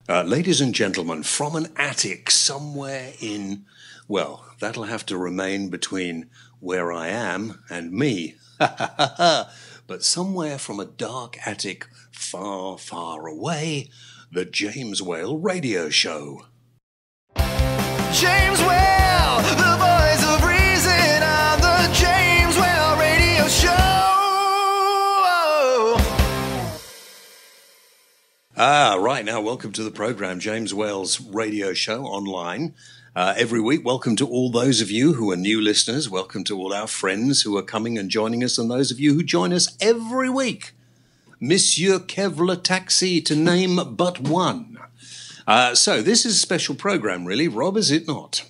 Ladies and gentlemen, from an attic somewhere in, well, that'll have to remain between where I am and me. But somewhere from a dark attic far, far away, the James Whale Radio Show. James Whale, the voice of reason on the James Whale Radio Show. Right now, welcome to the program, James Whale's Radio Show online. Every week, welcome to all those of you who are new listeners. Welcome to all our friends who are coming and joining us, and those of you who join us every week. Monsieur Kevlar Taxi, to name but one. So this is a special program, really, Rob, is it not?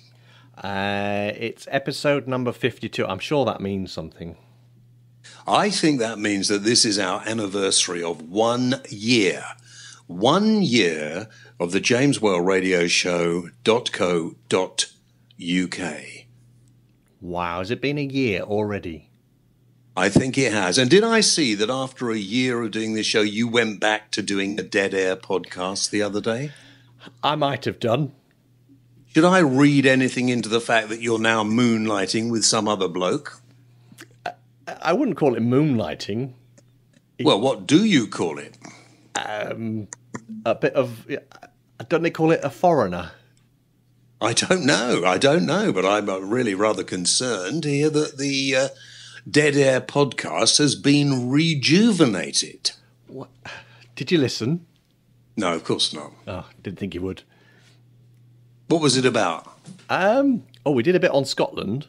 It's episode number 52. I'm sure that means something. I think that means that this is our anniversary of 1 year. 1 year of the James Whale Radio Show.co.uk. Wow, has it been a year already? I think it has. And did I see that after a year of doing this show, you went back to doing a Dead Air podcast the other day? I might have done. Should I read anything into the fact that you're now moonlighting with some other bloke? I wouldn't call it moonlighting. Well, what do you call it? A bit of... Don't they call it a foreigner? I don't know, but I'm really rather concerned here that the Dead Air podcast has been rejuvenated. What? Did you listen? No, of course not. Oh, didn't think you would. What was it about? We did a bit on Scotland.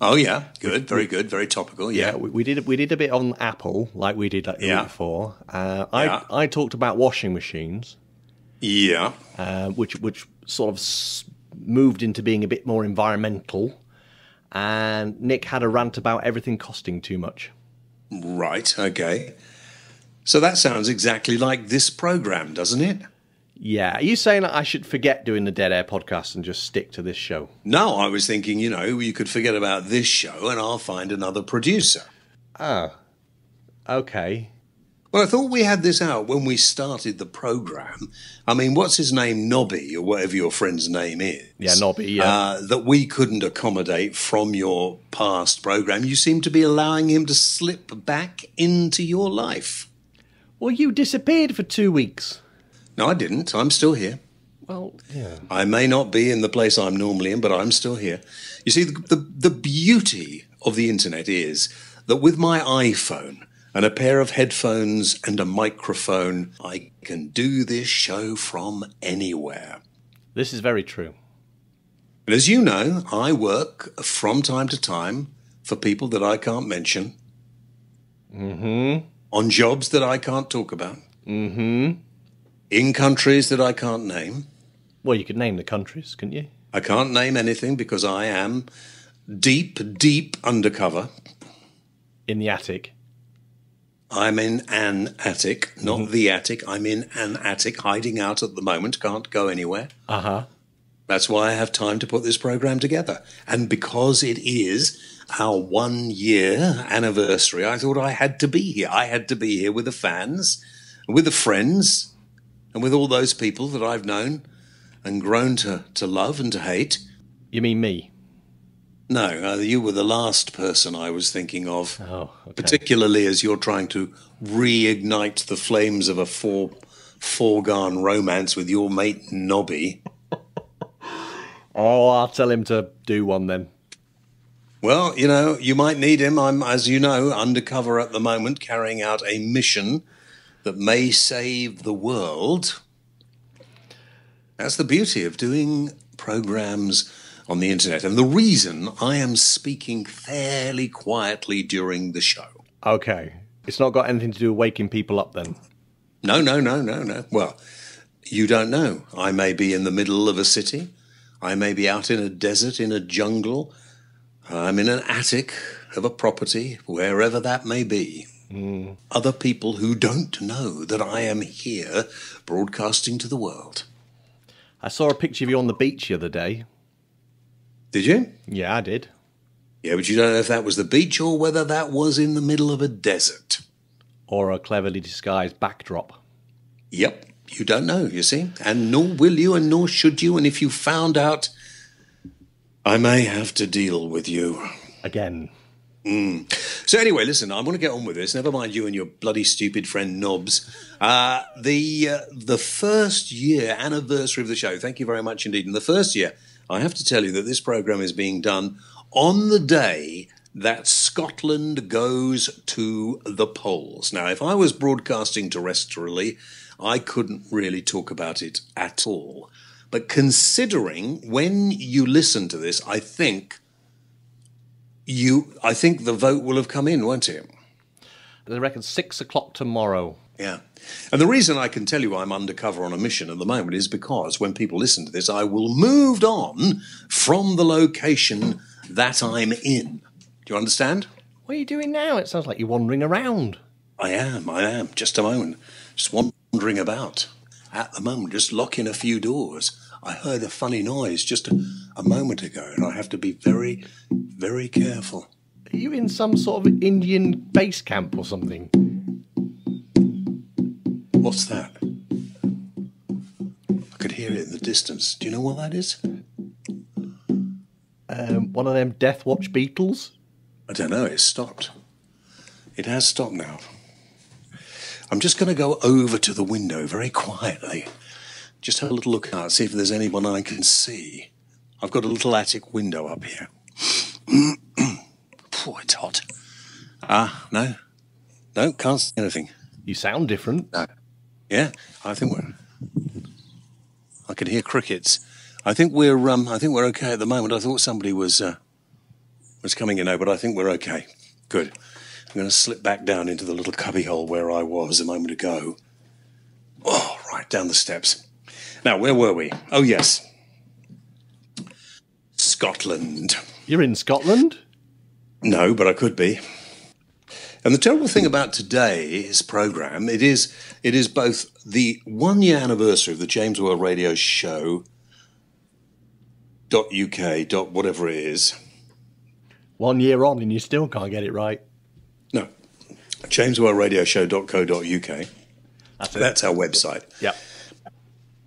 Oh, yeah. Good. Very good. Very topical. Yeah. We did a bit on Apple, like we did the week before. I talked about washing machines. Yeah. Which sort of moved into being a bit more environmental. And Nick had a rant about everything costing too much. Right. Okay. So that sounds exactly like this program, doesn't it? Yeah. Are you saying that I should forget doing the Dead Air podcast and just stick to this show? No, I was thinking, you could forget about this show and I'll find another producer. Oh, okay. Well, I thought we had this out when we started the program. I mean, what's his name? Nobby, or whatever your friend's name is. Yeah, Nobby, yeah. That we couldn't accommodate from your past program. You seem to be allowing him to slip back into your life. Well, you disappeared for 2 weeks. No, I didn't. I'm still here. Well, yeah. I may not be in the place I'm normally in, but I'm still here. You see, the beauty of the internet is that with my iPhone and a pair of headphones and a microphone, I can do this show from anywhere. This is very true. And as you know, I work from time to time for people that I can't mention. Mm-hmm. On jobs that I can't talk about. Mm-hmm. In countries that I can't name. Well, you could name the countries, couldn't you? I can't name anything because I am deep, deep undercover. In the attic. I'm in an attic, not the attic. I'm in an attic, hiding out at the moment, can't go anywhere. Uh-huh. That's why I have time to put this program together. And because it is our 1 year anniversary, I thought I had to be here. I had to be here with the fans, with the friends, and with all those people that I've known and grown to love and to hate. You mean me? No, you were the last person I was thinking of, okay. Particularly as you're trying to reignite the flames of a foregone romance with your mate Nobby. Oh, I'll tell him to do one then. Well, you might need him. I'm, as you know, undercover at the moment, carrying out a mission that may save the world. That's the beauty of doing programs on the internet. And the reason I am speaking fairly quietly during the show. Okay. It's not got anything to do with waking people up then? No. Well, you don't know. I may be in the middle of a city. I may be out in a desert, in a jungle. I'm in an attic of a property, wherever that may be. Other people who don't know that I am here broadcasting to the world. I saw a picture of you on the beach the other day. Did you? Yeah, I did. Yeah, but you don't know if that was the beach or whether that was in the middle of a desert. Or a cleverly disguised backdrop. Yep. You don't know, you see, and nor will you, and nor should you. And if you found out, I may have to deal with you again. So anyway, listen, I want to get on with this. Never mind you and your bloody stupid friend Nobs. The first year anniversary of the show. Thank you very much indeed. And the first year, I have to tell you that this program is being done on the day that Scotland goes to the polls. Now, if I was broadcasting terrestrially, I couldn't really talk about it at all. But considering when you listen to this, I think the vote will have come in, won't it? They reckon 6 o'clock tomorrow. Yeah. And the reason I can tell you I'm undercover on a mission at the moment is because when people listen to this, I will moved on from the location that I'm in. Do you understand? What are you doing now? It sounds like you're wandering around. I am. Just a moment. Just wandering about. At the moment, just locking a few doors. I heard a funny noise just a moment ago, and I have to be very, very careful. Are you in some sort of Indian base camp or something? What's that? I could hear it in the distance. Do you know what that is? One of them Death Watch Beatles? I don't know. It's stopped. It has stopped now. I'm just going to go over to the window very quietly. Just have a little look out, see if there's anyone I can see. I've got a little attic window up here. Oh, it's hot. No. No, can't see anything. You sound different. No. Yeah, I can hear crickets. I think we're okay at the moment. I thought somebody was coming in, but I think we're okay. Good. I'm going to slip back down into the little cubbyhole where I was a moment ago. Oh, right, down the steps. Now, where were we? Oh, yes. Scotland. You're in Scotland? No, but I could be. And the terrible thing about today's programme, it is both the 1 year anniversary of the James World Radio Show .uk, whatever it is. 1 year on and you still can't get it right. No. jamesworldradioshow.co.uk. That's our website. Yep.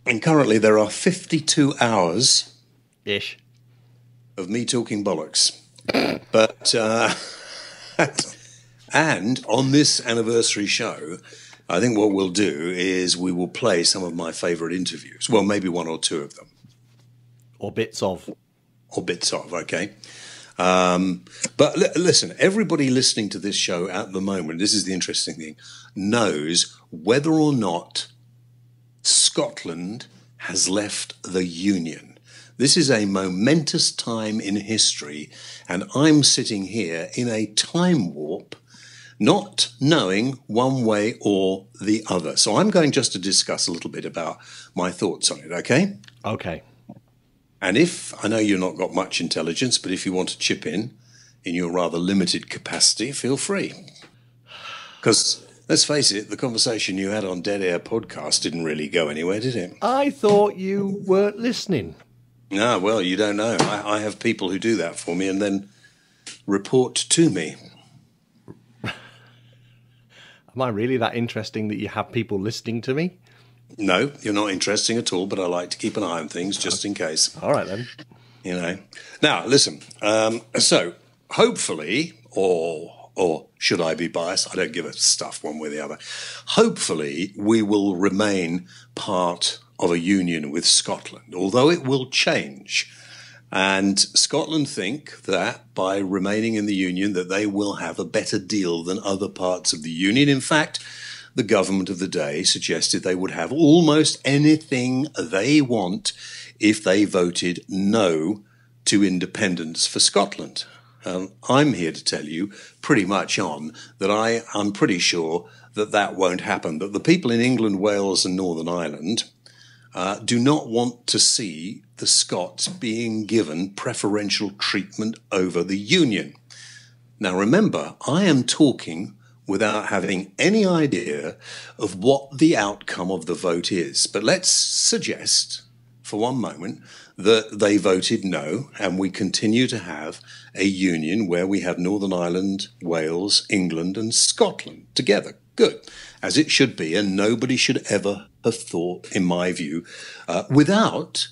And currently there are 52 hours... Ish. ...of me talking bollocks. But... And on this anniversary show, I think what we'll do is we will play some of my favourite interviews. Well, maybe one or two of them. Or bits of. Okay. But listen, everybody listening to this show at the moment, this is the interesting thing, knows whether or not Scotland has left the Union. This is a momentous time in history, and I'm sitting here in a time warp, not knowing one way or the other. So I'm going just to discuss a little bit about my thoughts on it, okay? Okay. And I know you've not got much intelligence, but if you want to chip in your rather limited capacity, feel free. Because, let's face it, the conversation you had on Dead Air Podcast didn't really go anywhere, did it? I thought you weren't listening. Ah, well, you don't know. I have people who do that for me and then report to me. Am I really that interesting that you have people listening to me? No, you're not interesting at all, but I like to keep an eye on things just in case. All right, then. You know. Now, listen. So, hopefully, or should I be biased? I don't give a stuff one way or the other. Hopefully, we will remain part of a union with Scotland, although it will change. And Scotland think that by remaining in the union that they will have a better deal than other parts of the union. In fact, the government of the day suggested they would have almost anything they want if they voted no to independence for Scotland. I'm here to tell you pretty much on that I'm pretty sure that won't happen, that the people in England, Wales and Northern Ireland do not want to see the Scots being given preferential treatment over the Union. Now remember, I am talking without having any idea of what the outcome of the vote is. But let's suggest, for one moment, that they voted no, and we continue to have a union where we have Northern Ireland, Wales, England and Scotland together. Good, as it should be, and nobody should ever have thought, in my view, without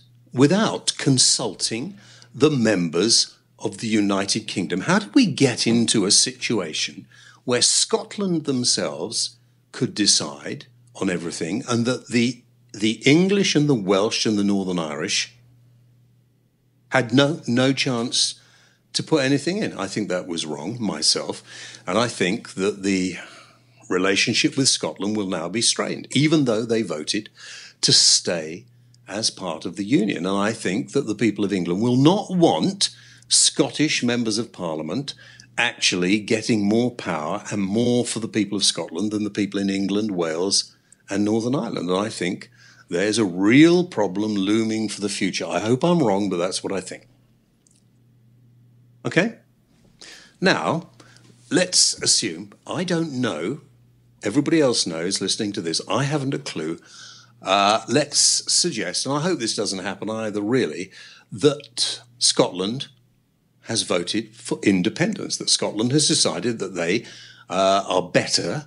consulting the members of the United Kingdom. How did we get into a situation where Scotland themselves could decide on everything, and that the English and the Welsh and the Northern Irish had no chance to put anything in? I think that was wrong myself, and I think that the relationship with Scotland will now be strained, even though they voted to stay as part of the Union. And I think that the people of England will not want Scottish members of Parliament actually getting more power and more for the people of Scotland than the people in England, Wales and Northern Ireland. And I think there's a real problem looming for the future. I hope I'm wrong, but that's what I think. Okay? Now, let's assume, I don't know, everybody else knows listening to this, I haven't a clue. Let's suggest, and I hope this doesn't happen either really, that Scotland has voted for independence, that Scotland has decided that they are better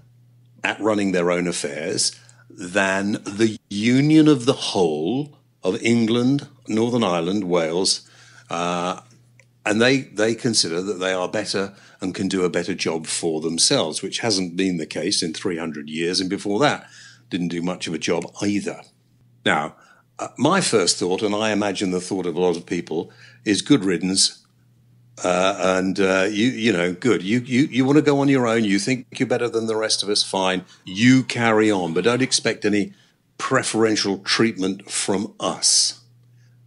at running their own affairs than the union of the whole of England, Northern Ireland, Wales, and they consider that they are better and can do a better job for themselves, which hasn't been the case in 300 years, and before that didn't do much of a job either. Now, my first thought, and I imagine the thought of a lot of people, is good riddance. You know, good. You want to go on your own. You think you're better than the rest of us. Fine. You carry on, but don't expect any preferential treatment from us.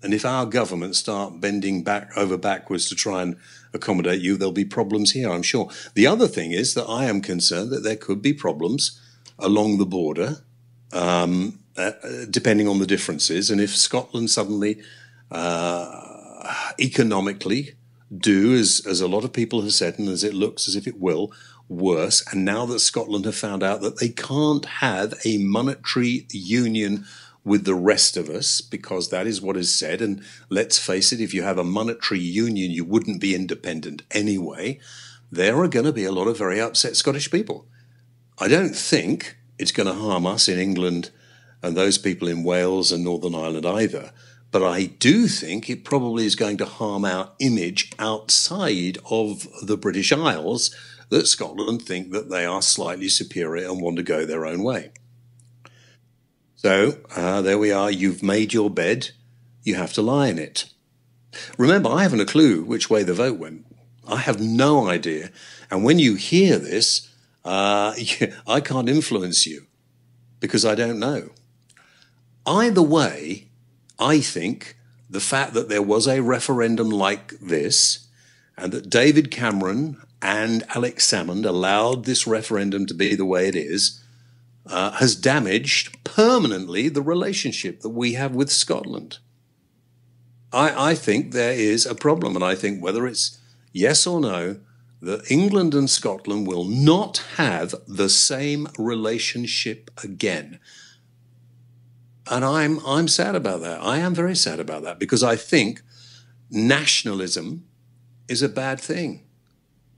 And if our government start bending back over backwards to try and accommodate you, there'll be problems here, I'm sure. The other thing is that I am concerned that there could be problems along the border, depending on the differences. And if Scotland suddenly economically do, as a lot of people have said, and as it looks as if it will, worse, and now that Scotland have found out that they can't have a monetary union with the rest of us, because that is what is said, and let's face it, if you have a monetary union, you wouldn't be independent anyway, there are going to be a lot of very upset Scottish people. I don't think it's going to harm us in England and those people in Wales and Northern Ireland either, but I do think it probably is going to harm our image outside of the British Isles, that Scotland think that they are slightly superior and want to go their own way. So there we are. You've made your bed. You have to lie in it. Remember, I haven't a clue which way the vote went. I have no idea. And when you hear this, I can't influence you because I don't know. Either way, I think the fact that there was a referendum like this and that David Cameron and Alex Salmond allowed this referendum to be the way it is, has damaged permanently the relationship that we have with Scotland. I think there is a problem, and I think whether it's yes or no, that England and Scotland will not have the same relationship again. And I'm sad about that. I am very sad about that, because I think nationalism is a bad thing.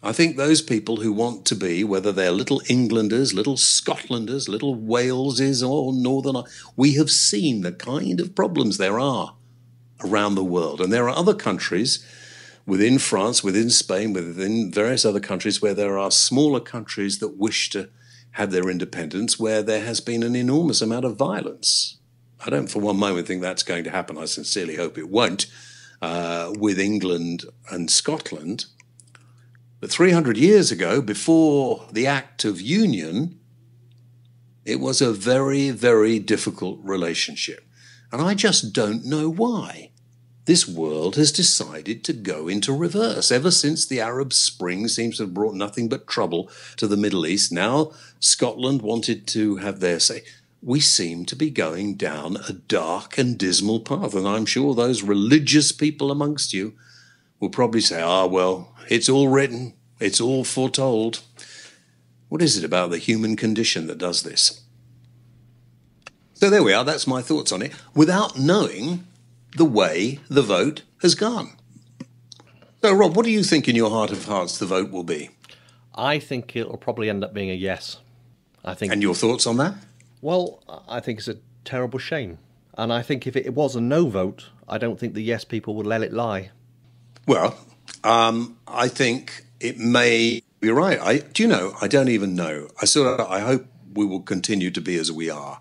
I think those people who want to be, whether they're little Englanders, little Scotlanders, little Waleses or Northern, we have seen the kind of problems there are around the world. And there are other countries within France, within Spain, within various other countries where there are smaller countries that wish to have their independence, where there has been an enormous amount of violence. I don't for one moment think that's going to happen. I sincerely hope it won't with England and Scotland. But 300 years ago, before the Act of Union, it was a very, very difficult relationship. And I just don't know why. This world has decided to go into reverse. Ever since the Arab Spring seems to have brought nothing but trouble to the Middle East, now Scotland wanted to have their say. We seem to be going down a dark and dismal path. And I'm sure those religious people amongst you will probably say, well, it's all written, it's all foretold. What is it about the human condition that does this? So there we are, that's my thoughts on it, without knowing the way the vote has gone. So, Rob, what do you think in your heart of hearts the vote will be? I think it'll probably end up being a yes. And your thoughts on that? Well, I think it's a terrible shame. And I think if it was a no vote, I don't think the yes people would let it lie. Well, I think it may be right. I don't even know. I hope we will continue to be as we are.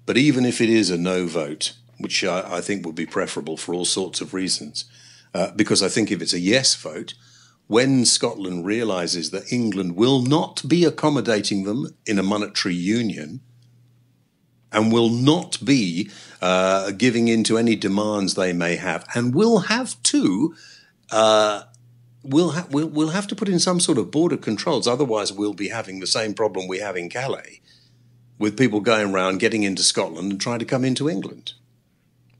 But even if it is a no vote, which I think would be preferable for all sorts of reasons, because I think if it's a yes vote, when Scotland realises that England will not be accommodating them in a monetary union and will not be giving in to any demands they may have, and will have to, we'll have to put in some sort of border controls. Otherwise, we'll be having the same problem we have in Calais, with people going around getting into Scotland and trying to come into England.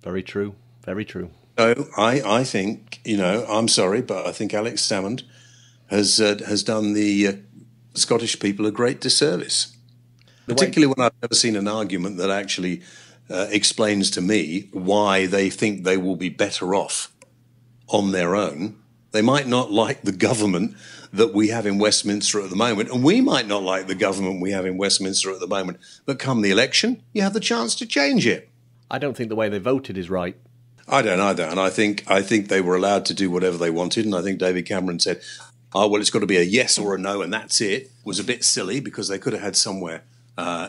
Very true. Very true. So I think, I'm sorry, but I think Alex Salmond has done the Scottish people a great disservice. Particularly when I've never seen an argument that actually explains to me why they think they will be better off on their own. They might not like the government that we have in Westminster at the moment, and we might not like the government we have in Westminster at the moment, but come the election, you have the chance to change it. I don't think the way they voted is right. I don't either, and I think they were allowed to do whatever they wanted, and I think David Cameron said, oh, well, it's got to be a yes or a no, and that's it. Was a bit silly because they could have had somewhere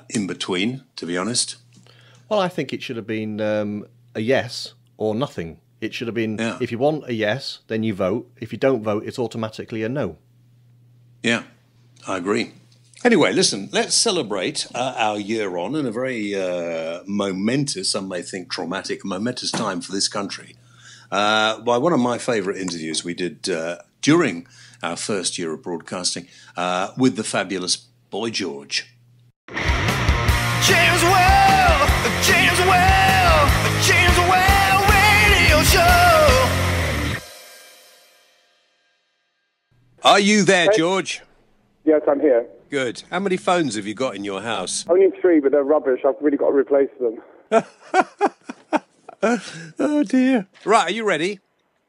in between, to be honest. Well, I think it should have been a yes or nothing. It should have been, If you want a yes, then you vote. If you don't vote, it's automatically a no. Yeah, I agree. Anyway, listen, let's celebrate our year on in a very momentous, some may think traumatic, momentous time for this country. By one of my favourite interviews we did during our first year of broadcasting with the fabulous Boy George. James Well, radio show. Are you there, George? Yes, I'm here. Good. How many phones have you got in your house? Only 3, but they're rubbish. I've really got to replace them. Oh, dear. Right, are you ready?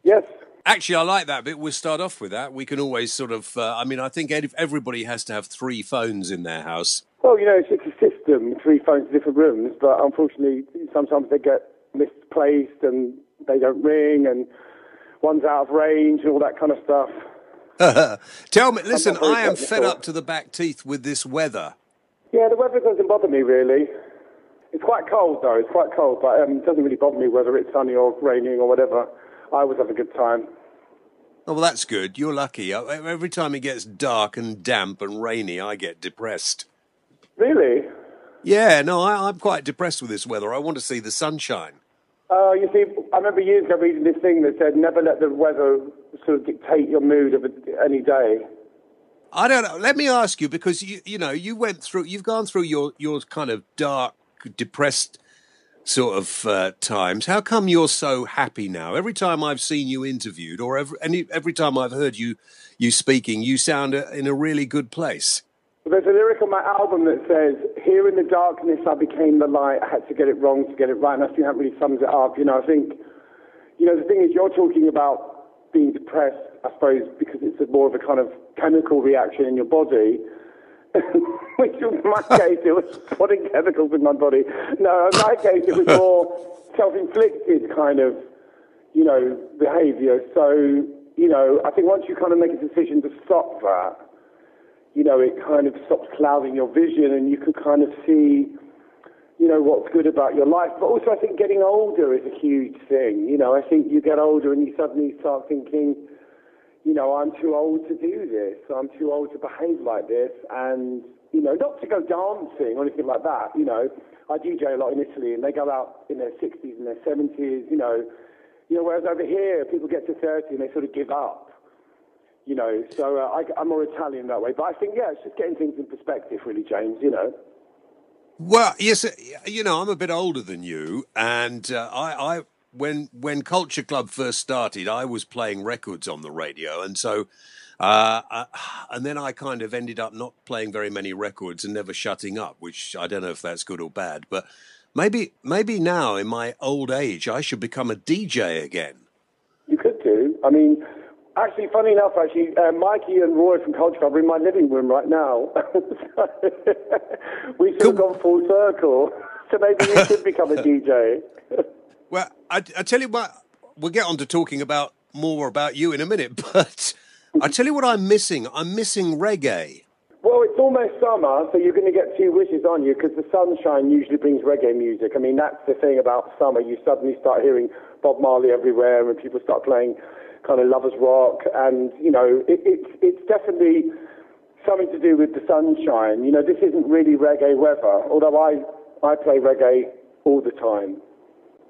Yes. Actually, I like that bit. We'll start off with that. We can always sort of... I think everybody has to have 3 phones in their house. Well, it's a system, 3 phones in different rooms, but unfortunately, sometimes they get misplaced and they don't ring, and one's out of range and all that kind of stuff. Tell me, listen, I am fed up to the back teeth with this weather. Yeah, the weather doesn't bother me, really. It's quite cold, though. It's quite cold, but it doesn't really bother me whether it's sunny or raining or whatever. I always have a good time. Oh, well, that's good. You're lucky. Every time it gets dark and damp and rainy, I get depressed. Really? Yeah, no, I'm quite depressed with this weather. I want to see the sunshine. You see, I remember years ago reading this thing that said never let the weather sort of dictate your mood of any day. I don't know. Let me ask you, because you've gone through your kind of dark, depressed sort of times. How come you're so happy now? Every time I've seen you interviewed, or every time I've heard you speaking, you sound in a really good place. There's a lyric on my album that says, "Here in the darkness I became the light. I had to get it wrong to get it right." And I think that really sums it up. I think, the thing is, you're talking about being depressed, I suppose, because it's more of a kind of chemical reaction in your body. Which in my case, it was putting chemicals in my body. No, in my case, it was more self-inflicted kind of, behaviour. So, I think once you kind of make a decision to stop that, it kind of stops clouding your vision, and you can kind of see, what's good about your life. But also, I think getting older is a huge thing. I think you get older and you suddenly start thinking, I'm too old to do this. I'm too old to behave like this. And, not to go dancing or anything like that. I DJ a lot in Italy, and they go out in their 60s and their 70s, whereas over here, people get to 30 and they sort of give up. So I'm more Italian that way. But I think, it's just getting things in perspective, really, James, Well, yes, I'm a bit older than you, and when Culture Club first started, I was playing records on the radio, and so, and then I kind of ended up not playing very many records and never shutting up, which I don't know if that's good or bad, but maybe now in my old age, I should become a DJ again. You could do. I mean, actually, funny enough, Mikey and Roy from Culture Club are in my living room right now. We sort of gone full circle. So maybe you should become a DJ. Well, I tell you what, we'll get on to talking about more about you in a minute, but I tell you what I'm missing. I'm missing reggae. Well, it's almost summer, so you're going to get two wishes on you, because the sunshine usually brings reggae music. I mean, that's the thing about summer. You suddenly start hearing Bob Marley everywhere, and people start playing kind of lovers rock, and, you know, it's definitely something to do with the sunshine. You know, this isn't really reggae weather, although I play reggae all the time.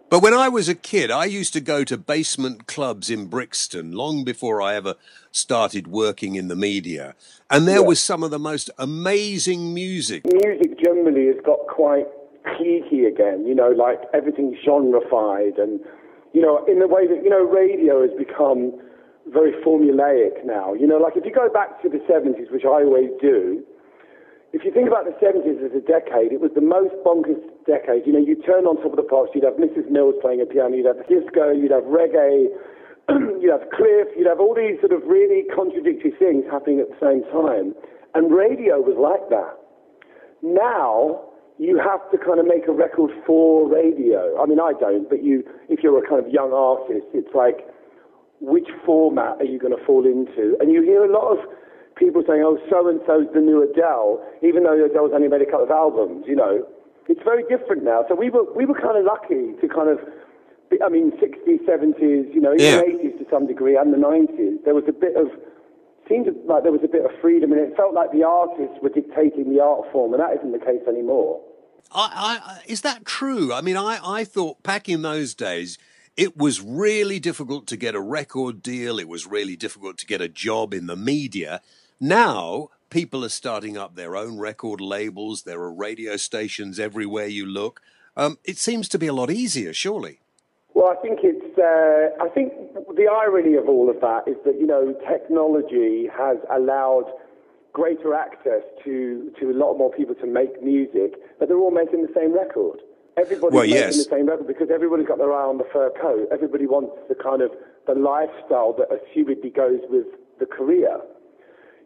But when I was a kid, I used to go to basement clubs in Brixton long before I ever started working in the media. And there was some of the most amazing music. Music generally has got quite cliquey again, you know, like everything's genrefied. And, you know, in the way that, you know, radio has become very formulaic now. You know, like if you go back to the 70s, which I always do, if you think about the 70s as a decade, it was the most bonkers decade. You know, you turn on Top of the Pops, you'd have Mrs. Mills playing a piano, you'd have disco, you'd have reggae, you'd have Cliff, you'd have all these sort of really contradictory things happening at the same time. And radio was like that. Now, you have to kind of make a record for radio. I mean, I don't, but if you're a kind of young artist, it's like, which format are you going to fall into? And you hear a lot of people saying, oh, so-and-so's the new Adele, even though Adele's only made a couple of albums, you know. It's very different now. So we were kind of lucky to kind of, I mean, 60s, 70s, you know, even 80s to some degree, and the 90s. There was a bit of, seemed like there was a bit of freedom, and it felt like the artists were dictating the art form, and that isn't the case anymore. Is that true? I mean, I thought back in those days, it was really difficult to get a record deal. It was really difficult to get a job in the media. Now, people are starting up their own record labels. There are radio stations everywhere you look. It seems to be a lot easier, surely. Well, I think I think the irony of all of that is that, you know, technology has allowed greater access to a lot more people to make music, but they're all making the same record. Everybody's making the same record because everybody's got their eye on the fur coat. Everybody wants the kind of the lifestyle that assumedly goes with the career.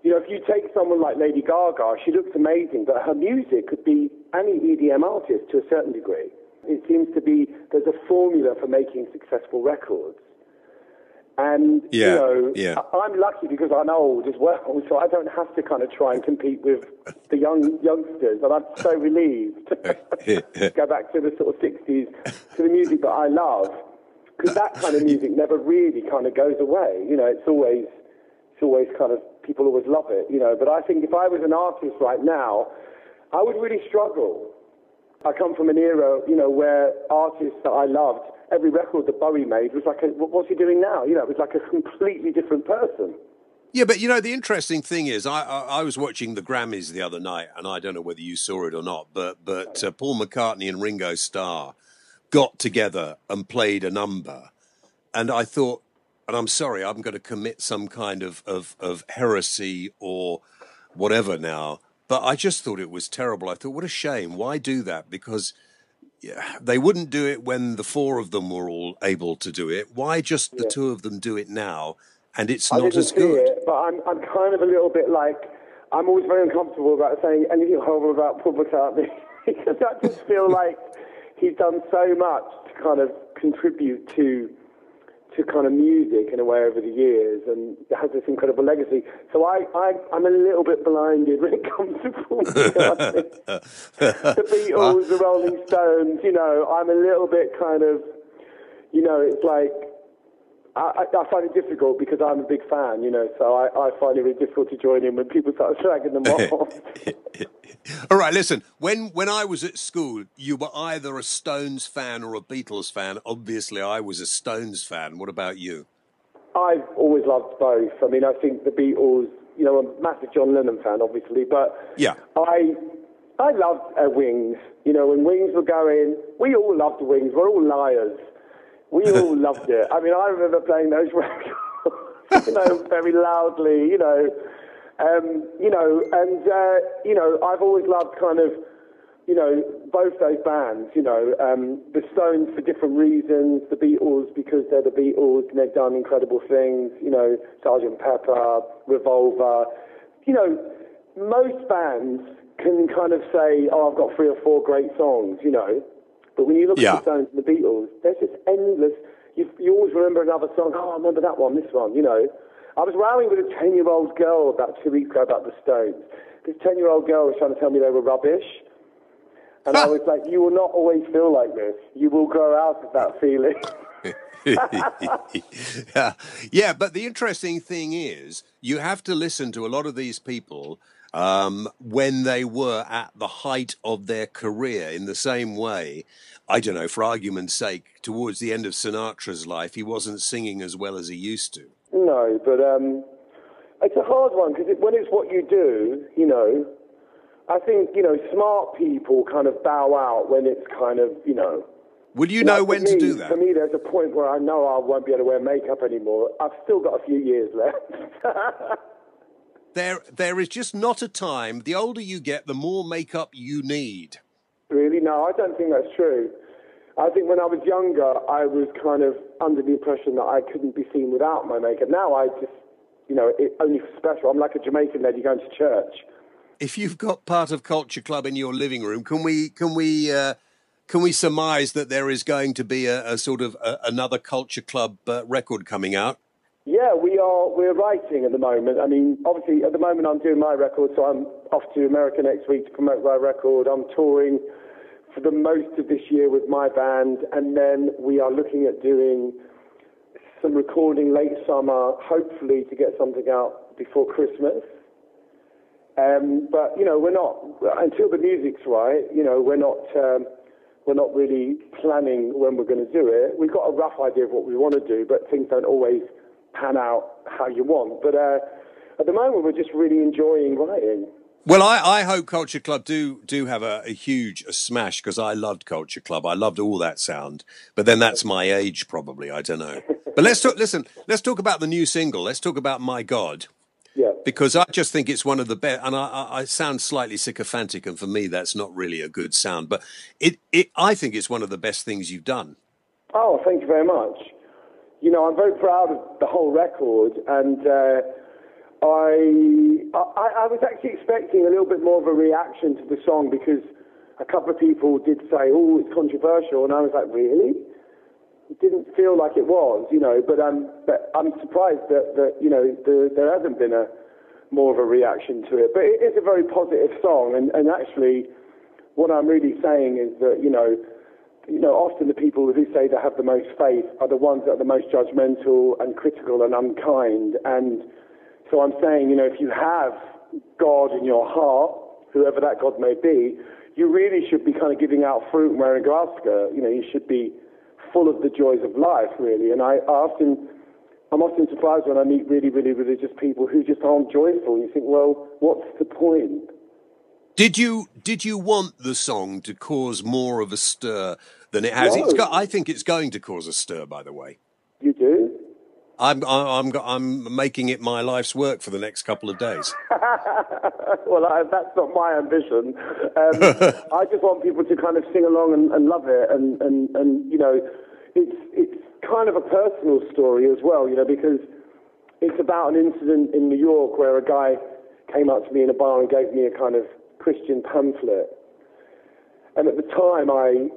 You know, if you take someone like Lady Gaga, she looks amazing, but her music could be any EDM artist to a certain degree. It seems to be there's a formula for making successful records. And, you know, I'm lucky because I'm old as well, so I don't have to kind of try and compete with the youngsters, and I'm so relieved to go back to the sort of 60s, to the music that I love, because that kind of music never really kind of goes away. You know, it's always kind of, people always love it, you know. But I think if I was an artist right now, I would really struggle. I come from an era, you know, where artists that I loved, every record that Bowie made was like, what's he doing now? You know, it was like a completely different person. Yeah, but, you know, the interesting thing is, I was watching the Grammys the other night, and I don't know whether you saw it or not, but Paul McCartney and Ringo Starr got together and played a number, and I thought, and I'm sorry, I'm going to commit some kind of heresy or whatever now, but I just thought it was terrible. I thought, what a shame. Why do that? Because they wouldn't do it when the four of them were all able to do it. Why just the two of them do it now? And it's not as good. I didn't see it, but I'm kind of a little bit like, I'm always very uncomfortable about saying anything horrible about Paul McCartney because I just feel like he's done so much to kind of contribute to kind of music in a way over the years, and has this incredible legacy. So I'm a little bit blinded when it comes to Paul McCartney. The Beatles, the Rolling Stones, you know, I'm a little bit kind of, you know, it's like, I find it difficult because I'm a big fan, you know, so I find it really difficult to join in when people start slagging them off. All right, listen, when I was at school, you were either a Stones fan or a Beatles fan. Obviously, I was a Stones fan. What about you? I've always loved both. I mean, I think the Beatles, you know, I'm a massive John Lennon fan, obviously, but I loved Wings. You know, when Wings were going, we all loved Wings. We're all liars. We all loved it. I mean, I remember playing those records, you know, very loudly, you know, and, you know, I've always loved kind of, you know, both those bands, you know, the Stones for different reasons, the Beatles because they're the Beatles and they've done incredible things, you know, Sgt. Pepper, Revolver. You know, most bands can kind of say, oh, I've got 3 or 4 great songs, you know. But when you look at the Stones and the Beatles, there's just endless. You always remember another song. Oh, I remember that one, this one, you know. I was rowing with a 10-year-old girl about 2 weeks ago about the Stones. This 10-year-old girl was trying to tell me they were rubbish. And I was like, you will not always feel like this. You will grow out of that feeling. Yeah, but the interesting thing is you have to listen to a lot of these people when they were at the height of their career. In the same way, I don't know, for argument's sake, towards the end of Sinatra's life, he wasn't singing as well as he used to. No, but it's a hard one because when it's what you do, you know, I think, you know, smart people kind of bow out when it's kind of, you know. Will you know when to do that? For me, there's a point where I know I won't be able to wear makeup anymore. I've still got a few years left. There is just not a time. The older you get, the more makeup you need. Really? No, I don't think that's true. I think when I was younger, I was kind of under the impression that I couldn't be seen without my makeup. Now I just, you know, only for special. I'm like a Jamaican lady going to church. If you've got part of Culture Club in your living room, can we surmise that there is going to be a sort of another Culture Club record coming out? Yeah, we're writing at the moment. I mean, obviously, at the moment I'm doing my record, so I'm off to America next week to promote my record. I'm touring for the most of this year with my band, and then we are looking at doing some recording late summer, hopefully to get something out before Christmas. But, you know, we're not, until the music's right, you know, we're not really planning when we're going to do it. We've got a rough idea of what we want to do, but things don't always pan out how you want. But at the moment, we're just really enjoying writing. Well, I hope Culture Club do have a huge smash, because I loved Culture Club. I loved all that sound. But then that's my age, probably. I don't know. But let's talk about the new single. Let's talk about My God. Yeah. Because I just think it's one of the best, and I sound slightly sycophantic, and for me that's not really a good sound, but I think it's one of the best things you've done. Oh, thank you very much. You know, I'm very proud of the whole record, and I was actually expecting a little bit more of a reaction to the song, because a couple of people did say, oh, it's controversial, and I was like, really? It didn't feel like it was, you know, but I'm surprised that you know, there hasn't been more of a reaction to it. But it is a very positive song, and actually what I'm really saying is that, you know, often the people who say they have the most faith are the ones that are the most judgmental and critical and unkind. And so I'm saying, you know, if you have God in your heart, whoever that God may be, you really should be kind of giving out fruit and wearing a grass skirt. You know, you should be full of the joys of life, really. And I'm often surprised when I meet really, really religious people who just aren't joyful. You think, well, what's the point? Did you want the song to cause more of a stir than it has? No. I think it's going to cause a stir, by the way. You do? I'm making it my life's work for the next couple of days. Well, that's not my ambition. I just want people to kind of sing along and love it, and you know, it's kind of a personal story as well, you know, because it's about an incident in New York where a guy came up to me in a bar and gave me a kind of Christian pamphlet, and at the time I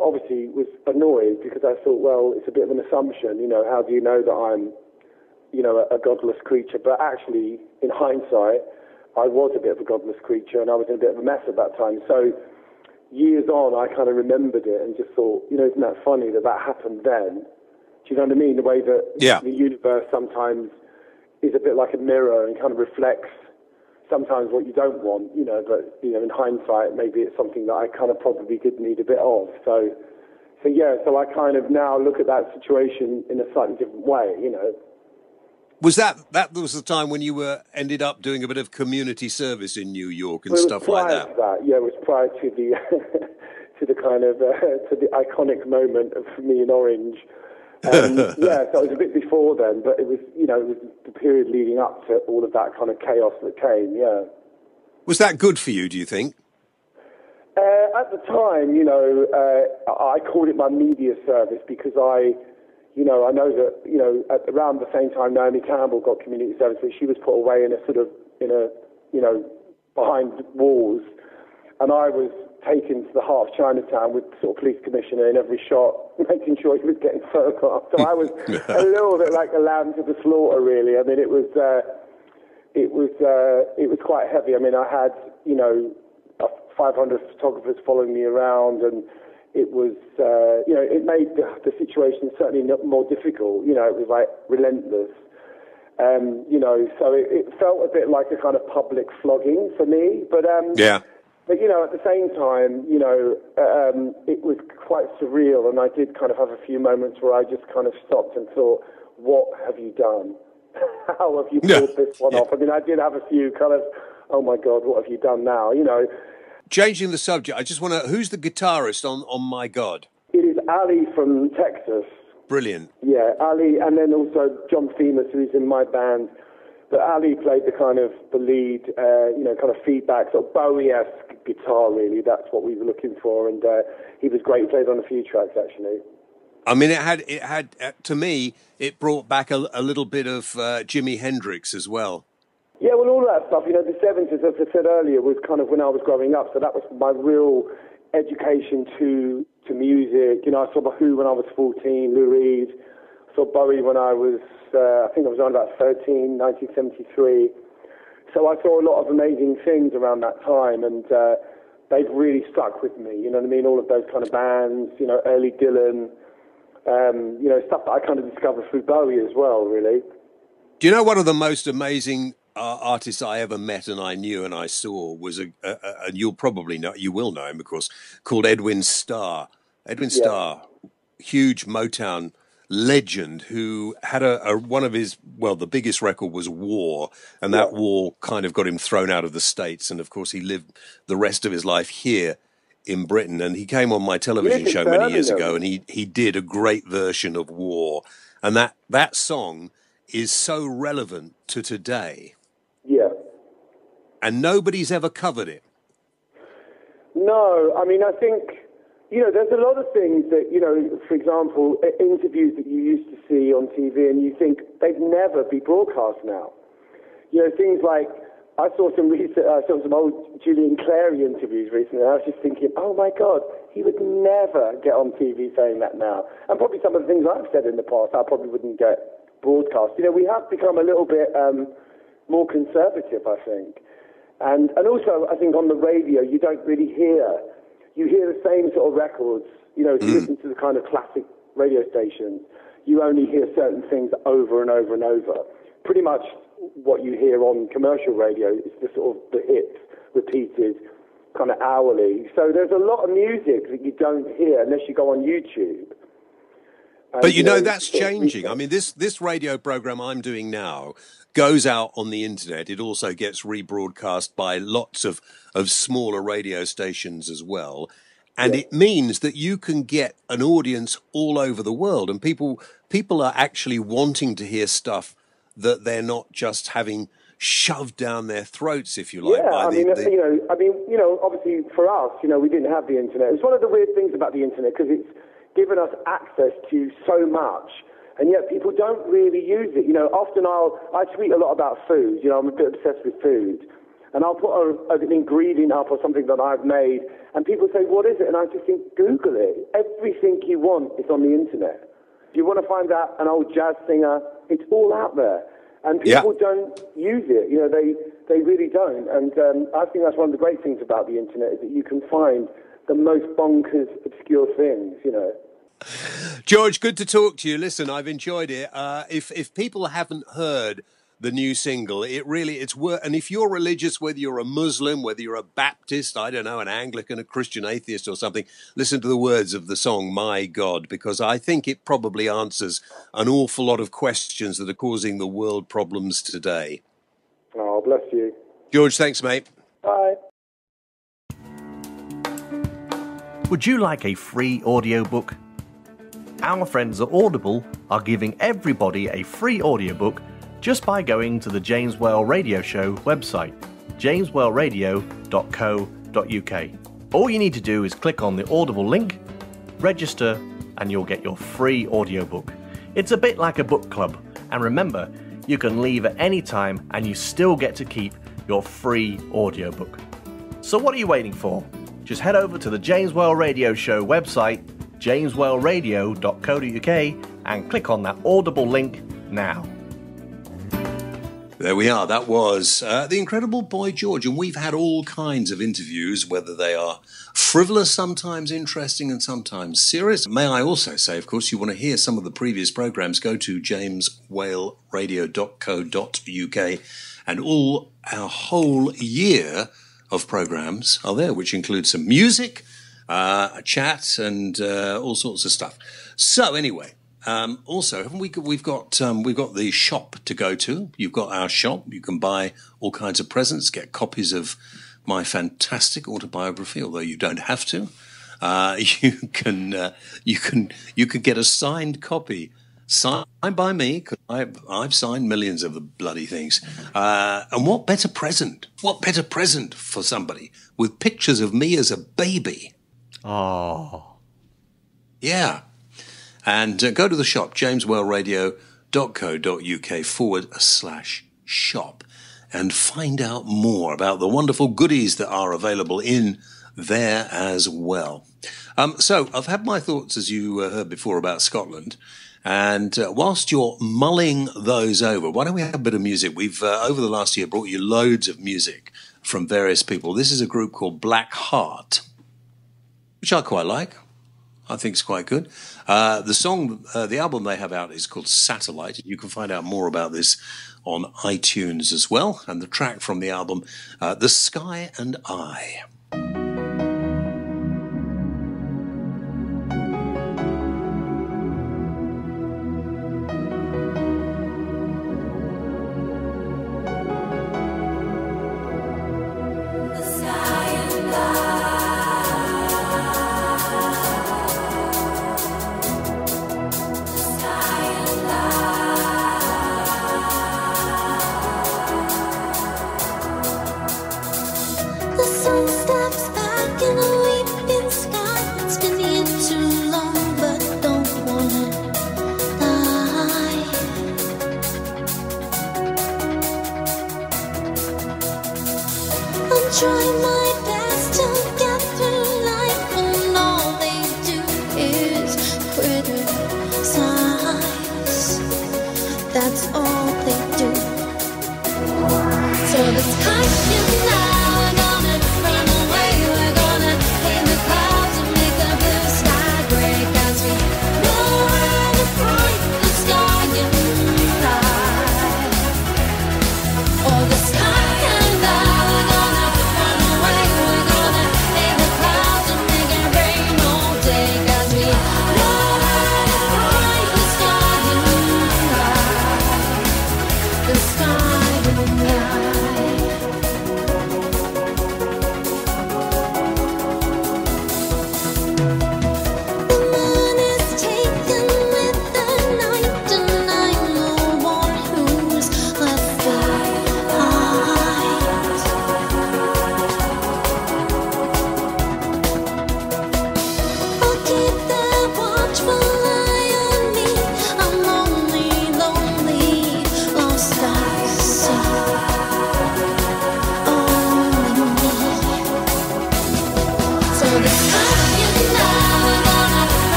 obviously was annoyed, because I thought, well, it's a bit of an assumption, you know, how do you know that I'm, you know, a godless creature? But actually, in hindsight, I was a bit of a godless creature, and I was in a bit of a mess at that time. So years on, I kind of remembered it and just thought, you know, isn't that funny that happened then? Do you know what I mean? The way that the universe sometimes is a bit like a mirror and kind of reflects sometimes what you don't want, you know, but, you know, in hindsight, maybe it's something that I kind of probably did need a bit of. So I kind of now look at that situation in a slightly different way, you know. Was that was the time when you ended up doing a bit of community service in New York and stuff like that? Yeah, it was prior to the to the kind of to the iconic moment of me in Orange. Yeah, so it was a bit before then, but it was, you know, it was the period leading up to all of that kind of chaos that came. Yeah. Was that good for you, do you think? At the time, you know, I called it my media service, because I know that, you know, at around the same time Naomi Campbell got community service, but she was put away in a sort of, you know, behind walls, and I was taken to the heart of Chinatown with the sort of police commissioner in every shot, making sure he was getting photographed. So I was a little bit like a lamb to the slaughter, really. I mean, it was quite heavy. I mean, I had 500 photographers following me around, and it was it made the situation certainly more difficult. You know, it was like relentless. So it felt a bit like a kind of public flogging for me, but But, at the same time, it was quite surreal, and I did kind of have a few moments where I just kind of stopped and thought, what have you done? How have you pulled this one off? I mean, I did have a few kind of, oh my God, what have you done now? Changing the subject, I just want to, who's the guitarist on My God? It is Ali from Texas. Brilliant. Yeah, Ali, and then also John Themis, who's in my band. But Ali played the lead, kind of feedback, sort of Bowie-esque guitar, really. That's what we were looking for, and he was great. He played on a few tracks, actually. I mean, it had to me, it brought back a little bit of Jimi Hendrix as well. Yeah, well, all that stuff, the 70s, as I said earlier, was kind of when I was growing up, so that was my real education to music. I saw The Who when I was 14, Lou Reed. I saw Bowie when I was, I think I was around about 13, 1973. So I saw a lot of amazing things around that time, and they've really stuck with me. You know what I mean? All of those kind of bands, early Dylan, stuff that I kind of discovered through Bowie as well, really. Do you know one of the most amazing artists I ever met and I knew and I saw was and you'll probably know, you will know him, of course, called Edwin Starr. Edwin Starr, huge Motown legend, who had one of his, the biggest record was War, and that War kind of got him thrown out of the States, and of course he lived the rest of his life here in Britain, and he came on my television show many years ago, and he did a great version of War, and that song is so relevant to today. Yeah. And nobody's ever covered it. No, I mean, I think, there's a lot of things that, for example, interviews that you used to see on TV and you think they'd never be broadcast now. Things like, I saw some old Julian Clary interviews recently, and I was just thinking, oh my God, he would never get on TV saying that now. And probably some of the things I've said in the past, I probably wouldn't get broadcast. We have become a little bit more conservative, I think. And also, I think on the radio, you don't really hear the same sort of records. If you listen to the kind of classic radio stations, you only hear certain things over and over and over. Pretty much what you hear on commercial radio is the sort of the hits repeated kind of hourly. So there's a lot of music that you don't hear unless you go on YouTube. But that's changing. I mean, this radio program I'm doing now goes out on the internet. It also gets rebroadcast by lots of smaller radio stations as well. And it means that you can get an audience all over the world, and people are actually wanting to hear stuff that they're not just having shoved down their throats, if you like. Yeah, obviously for us, we didn't have the internet. It's one of the weird things about the internet, because it's given us access to so much, and yet people don't really use it. Often I tweet a lot about food. I'm a bit obsessed with food, and I'll put an ingredient up or something that I've made, and people say, what is it? And I just think, Google it. Everything you want is on the internet. If you want to find out an old jazz singer, it's all out there. And people don't use it. They really don't. And I think that's one of the great things about the internet, is that you can find the most bonkers, obscure things, George, good to talk to you. Listen, I've enjoyed it. If people haven't heard the new single, it's worth. And if you're religious, whether you're a Muslim, whether you're a Baptist, I don't know, an Anglican, a Christian atheist or something, listen to the words of the song, My God, because I think it probably answers an awful lot of questions that are causing the world problems today. Oh, bless you. George, thanks, mate. Bye. Would you like a free audiobook? Our friends at Audible are giving everybody a free audiobook just by going to the James Whale Radio Show website, jameswhaleradio.co.uk. All you need to do is click on the Audible link, register, and you'll get your free audiobook. It's a bit like a book club, and remember, you can leave at any time and you still get to keep your free audiobook. So what are you waiting for? Just head over to the James Well Radio Show website, jameswellradio.co.uk, and click on that Audible link now. There we are. That was the incredible Boy George. And we've had all kinds of interviews, whether they are frivolous, sometimes interesting, and sometimes serious. May I also say, of course, you want to hear some of the previous programs, go to jameswellradio.co.uk, and all our whole year of programs are there, which include some music, a chat, and all sorts of stuff. So anyway, also, haven't we've got the shop to go to. You've got our shop. You can buy all kinds of presents, get copies of my fantastic autobiography, although you don't have to. You can get a signed copy, signed by me, because I've signed millions of the bloody things. And what better present? What better present for somebody with pictures of me as a baby? Oh, yeah. And go to the shop, jameswellradio.co.uk/shop, and find out more about the wonderful goodies that are available in there as well. So I've had my thoughts, as you heard before, about Scotland. And whilst you're mulling those over, why don't we have a bit of music? We've, over the last year, brought you loads of music from various people. This is a group called Black Heart, which I quite like. I think it's quite good. The album they have out is called Satellite. You can find out more about this on iTunes as well. And the track from the album, The Sky and I.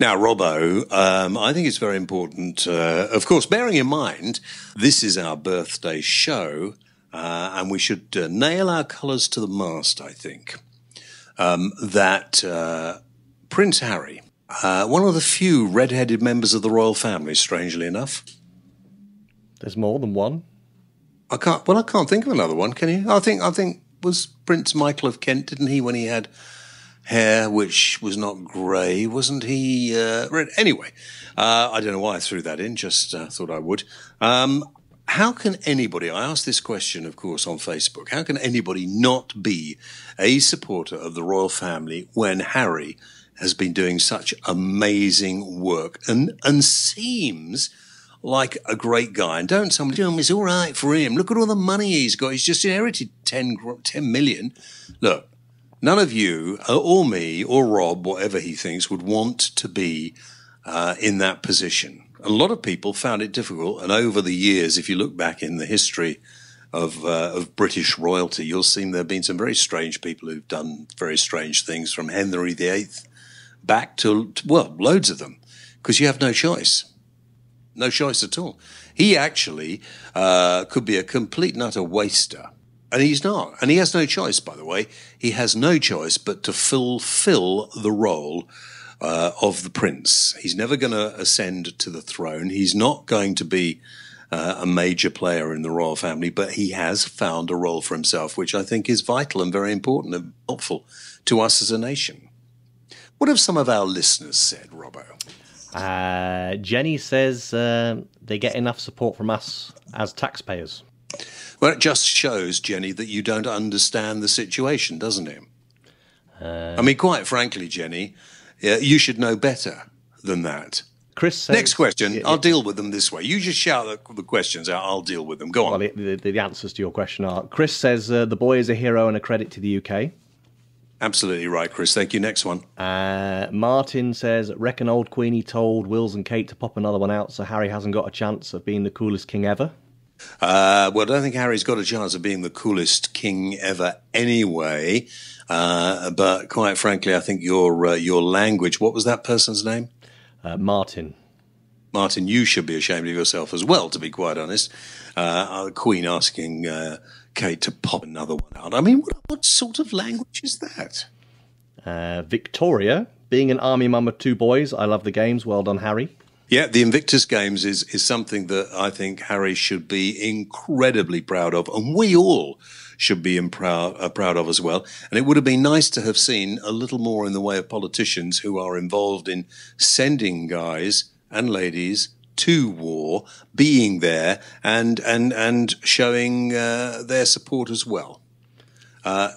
Now, Robbo, I think it's very important, of course, bearing in mind this is our birthday show, and we should nail our colours to the mast, I think, that Prince Harry, one of the few red-headed members of the royal family, strangely enough. There's more than one. I can't think of another one, can you? I think was Prince Michael of Kent, didn't he, when he had hair which was not grey, wasn't he? Red? Anyway, I don't know why I threw that in, just thought I would. How can anybody, I asked this question, of course, on Facebook, how can anybody not be a supporter of the royal family when Harry has been doing such amazing work and seems like a great guy? And don't somebody tell him it's all right for him. Look at all the money he's got. He's just inherited 10 million. Look, none of you, or me, or Rob, whatever he thinks, would want to be in that position. A lot of people found it difficult, and over the years, if you look back in the history of British royalty, you'll see there have been some very strange people who've done very strange things, from Henry VIII back to, well, loads of them, because you have no choice. No choice at all. He actually could be a complete and utter waster. And he's not. And he has no choice, by the way. He has no choice but to fulfill the role of the prince. He's never going to ascend to the throne. He's not going to be a major player in the royal family, but he has found a role for himself, which I think is vital and very important and helpful to us as a nation. What have some of our listeners said, Robbo? Jenny says they get enough support from us as taxpayers. Well, it just shows, Jenny, that you don't understand the situation, doesn't it? I mean, quite frankly, Jenny, you should know better than that. Chris says... Next question. I'll deal with them this way. You just shout the questions out. I'll deal with them. Go on. Well, the answers to your question are... Chris says the boy is a hero and a credit to the UK. Absolutely right, Chris. Thank you. Next one. Martin says, reckon old Queenie told Wills and Kate to pop another one out so Harry hasn't got a chance of being the coolest king ever. Well, I don't think Harry's got a chance of being the coolest king ever anyway. But quite frankly, I think your language... What was that person's name? Martin. Martin, you should be ashamed of yourself as well, to be quite honest. Queen asking... Kate to pop another one out. I mean, what sort of language is that? Victoria, being an army mum of 2 boys, I love the games. Well done, Harry. Yeah, the Invictus Games is something that I think Harry should be incredibly proud of, and we all should be proud of as well. And it would have been nice to have seen a little more in the way of politicians who are involved in sending guys and ladies to war, being there and showing their support as well.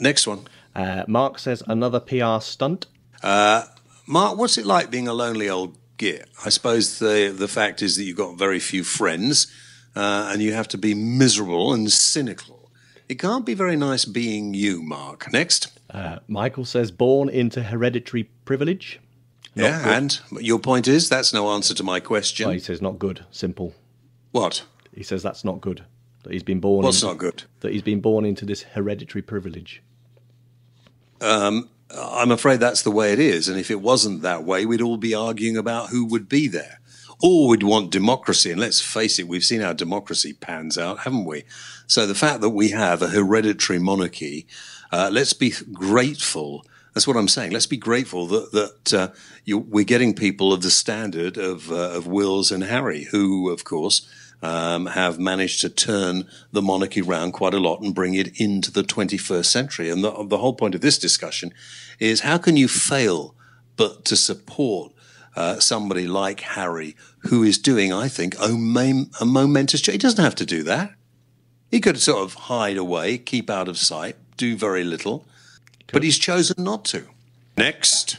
Next one. Mark says another PR stunt. Mark, what's it like being a lonely old git? I suppose the fact is that you've got very few friends and you have to be miserable and cynical. It can't be very nice being you, Mark. Next. Michael says born into hereditary privilege. Yeah, and your point is that's no answer to my question. Well, he says not good, simple. What? He says that's not good. That he's been born. What's not good? That he's been born into this hereditary privilege. I'm afraid that's the way it is. And if it wasn't that way, we'd all be arguing about who would be there. Or we'd want democracy. And let's face it, we've seen how democracy pans out, haven't we? So the fact that we have a hereditary monarchy, let's be grateful. That's what I'm saying. Let's be grateful that we're getting people of the standard of Wills and Harry, who, of course, have managed to turn the monarchy round quite a lot and bring it into the 21st century. And the whole point of this discussion is how can you fail but to support somebody like Harry, who is doing, I think, a momentous job. He doesn't have to do that. He could sort of hide away, keep out of sight, do very little. But he's chosen not to. Next.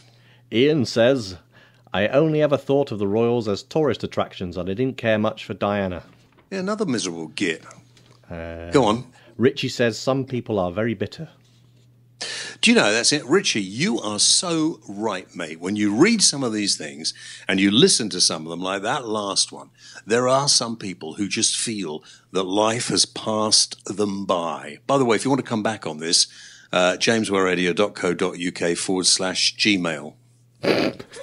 Ian says, I only ever thought of the royals as tourist attractions and I didn't care much for Diana. Yeah, another miserable git. Go on. Richie says, some people are very bitter. Do you know, that's it. Richie, you are so right, mate. When you read some of these things and you listen to some of them, like that last one, there are some people who just feel that life has passed them by. By the way, if you want to come back on this, jameswellradio.co.uk/Gmail.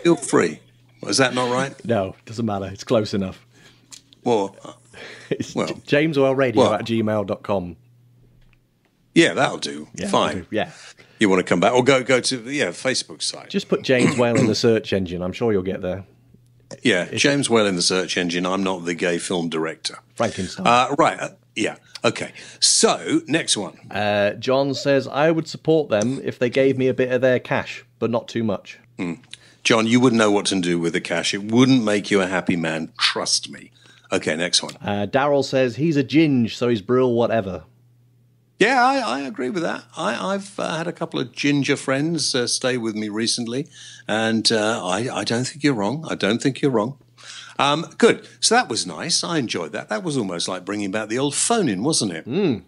Feel free. Is that not right? No, doesn't matter. It's close enough. Well, It's Well, jameswellradio@gmail.com. yeah, that'll do. Yeah, Fine. that'll do. Yeah. You want to come back or go to Facebook site? Just put James Whale in the search engine. I'm sure you'll get there. Yeah, James Whale in the search engine. I'm not the gay film director. Frankenstein. Right. Yeah. Okay. So next one. John says, I would support them if they gave me a bit of their cash, but not too much. John, you wouldn't know what to do with the cash. It wouldn't make you a happy man. Trust me. Okay, next one. Daryl says, he's a ginge, so he's brill whatever. Yeah, I agree with that. I've had a couple of ginger friends stay with me recently, and I don't think you're wrong. I don't think you're wrong. Good. So that was nice. I enjoyed that. That was almost like bringing back the old phone-in, wasn't it?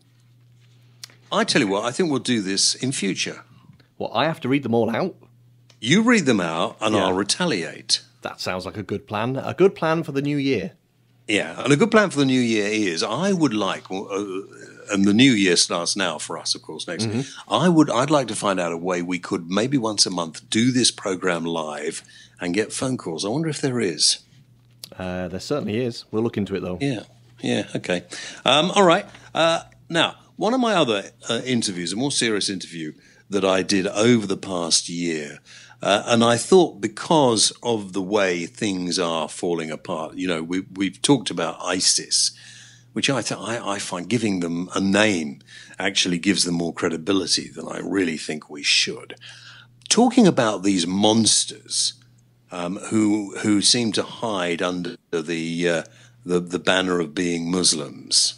I tell you what, I think we'll do this in future. Well, I have to read them all out. You read them out, and Yeah. I'll retaliate. That sounds like a good plan. A good plan for the new year. Yeah, and a good plan for the new year is I would like, and the new year starts now for us, of course, next. I'd like to find out a way we could maybe once a month do this program live and get phone calls. I wonder if there is. There certainly is. We'll look into it, though. Yeah, okay. All right. Now, one of my other interviews, a more serious interview that I did over the past year, and I thought because of the way things are falling apart, you know, we've talked about ISIS, which I find giving them a name actually gives them more credibility than I really think we should. Talking about these monsters who seem to hide under the banner of being Muslims.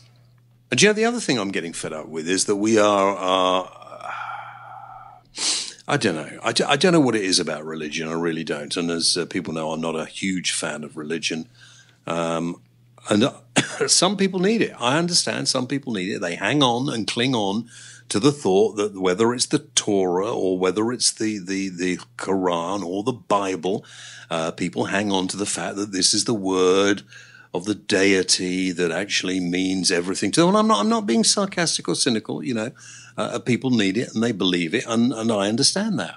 And you know, the other thing I'm getting fed up with is that we are I don't know. I don't know what it is about religion. I really don't. And as people know, I'm not a huge fan of religion. And some people need it. I understand some people need it. They hang on and cling on to the thought that whether it's the Torah or whether it's the Quran or the Bible, people hang on to the fact that this is the word of the deity that actually means everything to them. And I'm not being sarcastic or cynical, you know. People need it and they believe it, and I understand that.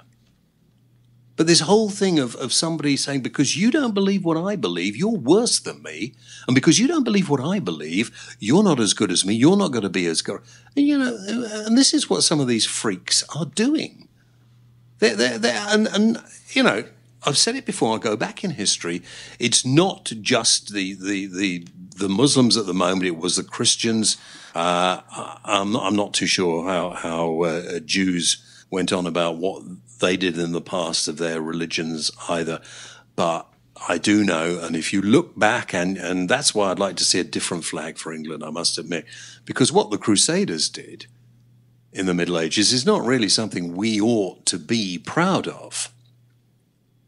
But this whole thing of somebody saying, because you don't believe what I believe, you're worse than me, and because you don't believe what I believe, you're not as good as me, you're not going to be as good. And, you know, and this is what some of these freaks are doing. And you know, I've said it before, I'll go back in history, it's not just the Muslims at the moment, it was the Christians. I'm not too sure how Jews went on about what they did in the past of their religions either, but I do know, and if you look back, and that's why I'd like to see a different flag for England, I must admit, because what the Crusaders did in the Middle Ages is not really something we ought to be proud of.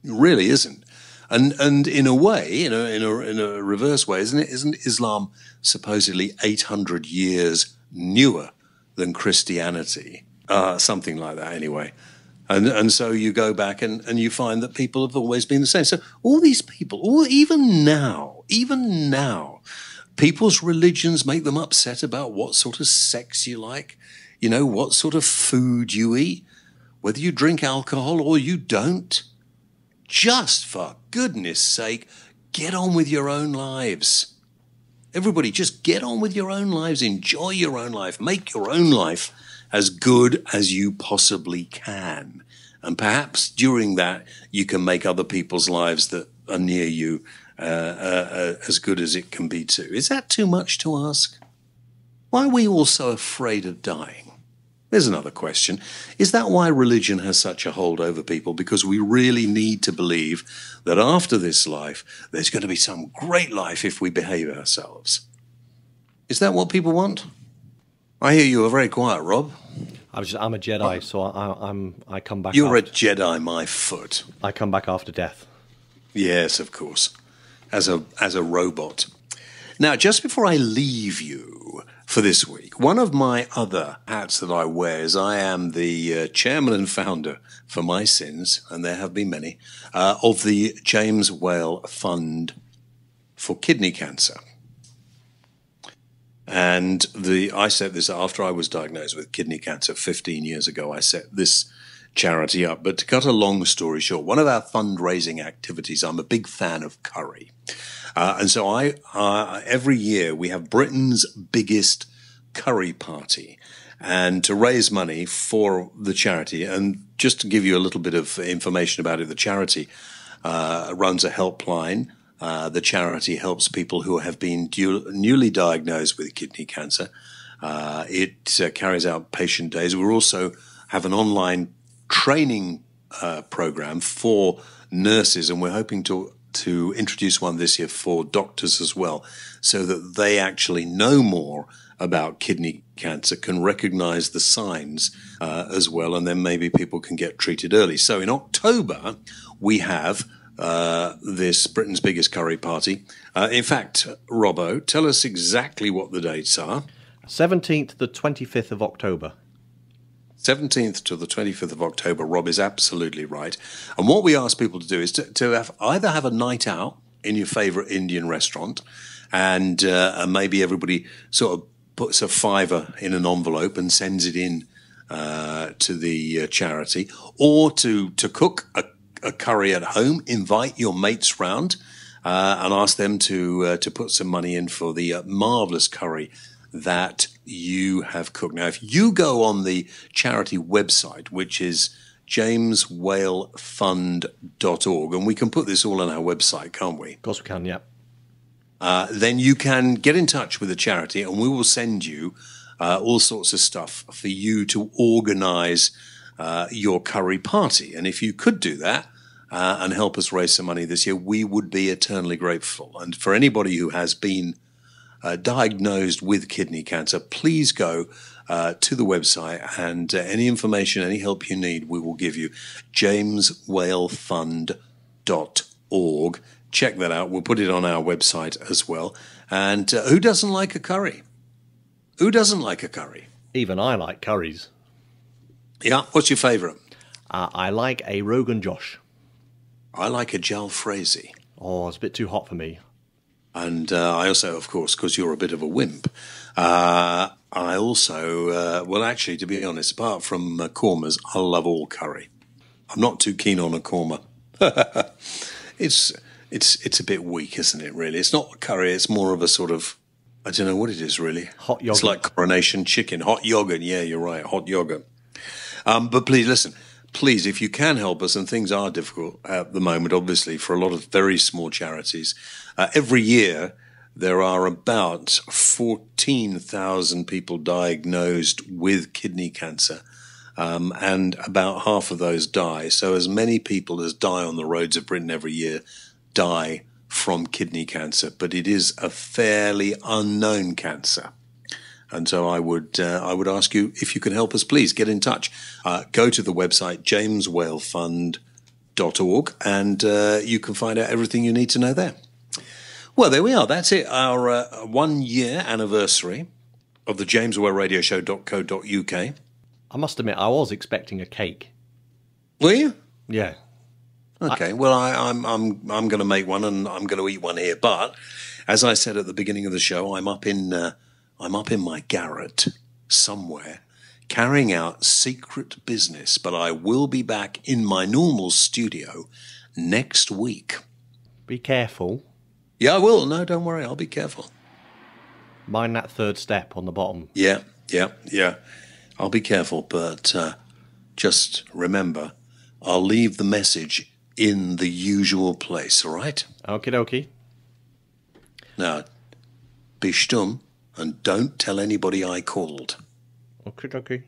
It really isn't. And in a way, in a reverse way, isn't Islam supposedly 800 years newer than Christianity? Something like that, anyway. And so you go back and you find that people have always been the same. So all these people, even now, people's religions make them upset about what sort of sex you like, you know, what sort of food you eat, whether you drink alcohol or you don't. Just for goodness sake, get on with your own lives. Everybody, just get on with your own lives. Enjoy your own life. Make your own life as good as you possibly can. And perhaps during that, you can make other people's lives that are near you as good as it can be too. Is that too much to ask? Why are we all so afraid of dying? There's another question. Is that why religion has such a hold over people? Because we really need to believe that after this life, there's going to be some great life if we behave ourselves. Is that what people want? I hear you are very quiet, Rob. I'm a Jedi, so I come back. You're a Jedi, my foot. I come back after death. Yes, of course, as a robot. Now, just before I leave you for this week, one of my other hats that I wear is I am the chairman and founder, for my sins, and there have been many, of the James Whale Fund for Kidney Cancer. And I set this after I was diagnosed with kidney cancer 15 years ago. I set this charity up. But to cut a long story short, one of our fundraising activities, I'm a big fan of curry. And so every year we have Britain's biggest curry party, and to raise money for the charity. And just to give you a little bit of information about it, the charity runs a helpline. The charity helps people who have been newly diagnosed with kidney cancer. It carries out patient days. We also have an online training program for nurses, and we're hoping to introduce one this year for doctors as well, so that they actually know more about kidney cancer, can recognize the signs as well, and then maybe people can get treated early. So in October, we have this Britain's biggest curry party. In fact, Robbo, tell us exactly what the dates are. 17th to the 25th of October. 17th to the 25th of October. Rob is absolutely right. And what we ask people to do is to either have a night out in your favourite Indian restaurant, and maybe everybody sort of puts a $5 in an envelope and sends it in to the charity, or to cook a curry at home, invite your mates round and ask them to put some money in for the marvellous curry that you have cooked. Now, if you go on the charity website, which is jameswhalefund.org, and we can put this all on our website, can't we? Of course we can, yeah. Then you can get in touch with the charity, and we will send you all sorts of stuff for you to organise your curry party. And if you could do that and help us raise some money this year, we would be eternally grateful. And for anybody who has been diagnosed with kidney cancer, please go to the website, and any information, any help you need, we will give you. jameswhalefund.org. Check that out. We'll put it on our website as well. And who doesn't like a curry? Who doesn't like a curry? Even I like curries. Yeah. What's your favourite? I like a Rogan Josh. I like a jalfrezi. Oh, it's a bit too hot for me. And I also, of course, because you're a bit of a wimp, I also, well, actually, to be honest, apart from kormas, I love all curry. I'm not too keen on a korma. It's a bit weak, isn't it, really? It's not curry, it's more of a sort of, I don't know what it is, really. Hot yogurt. It's like Coronation chicken. Hot yogurt, yeah, you're right, hot yogurt. But please, listen. Please, if you can help us, and things are difficult at the moment, obviously, for a lot of very small charities. Every year, there are about 14,000 people diagnosed with kidney cancer, and about half of those die. So as many people as die on the roads of Britain every year die from kidney cancer, but it is a fairly unknown cancer. And so I would ask you, if you can help us, please get in touch. Go to the website, jameswhalefund.org, and you can find out everything you need to know there. Well, there we are. That's it. Our 1 year anniversary of the jameswhalradioshow.co.uk. I must admit, I was expecting a cake. Were you? Yeah. Okay. Well, I'm going to make one, and I'm going to eat one here. But as I said at the beginning of the show, I'm up in my garret somewhere, carrying out secret business, but I will be back in my normal studio next week. Be careful. Yeah, I will. No, don't worry. I'll be careful. Mind that third step on the bottom. Yeah. I'll be careful, but just remember, I'll leave the message in the usual place, all right? Okie dokie. Now, be stumm. And don't tell anybody I called. Okay.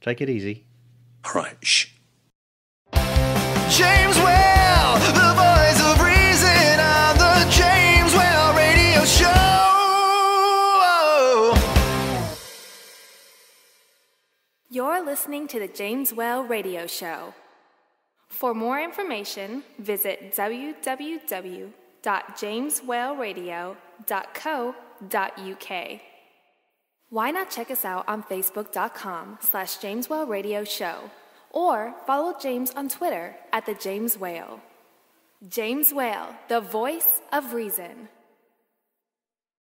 Take it easy. All right, shh. James Whale, the voice of reason on the James Whale Radio Show. You're listening to the James Whale Radio Show. For more information, visit www.jameswhaleradio.co.uk. Why not check us out on Facebook.com/James Whale Radio Show, or follow James on Twitter @The James Whale. James Whale, the voice of reason.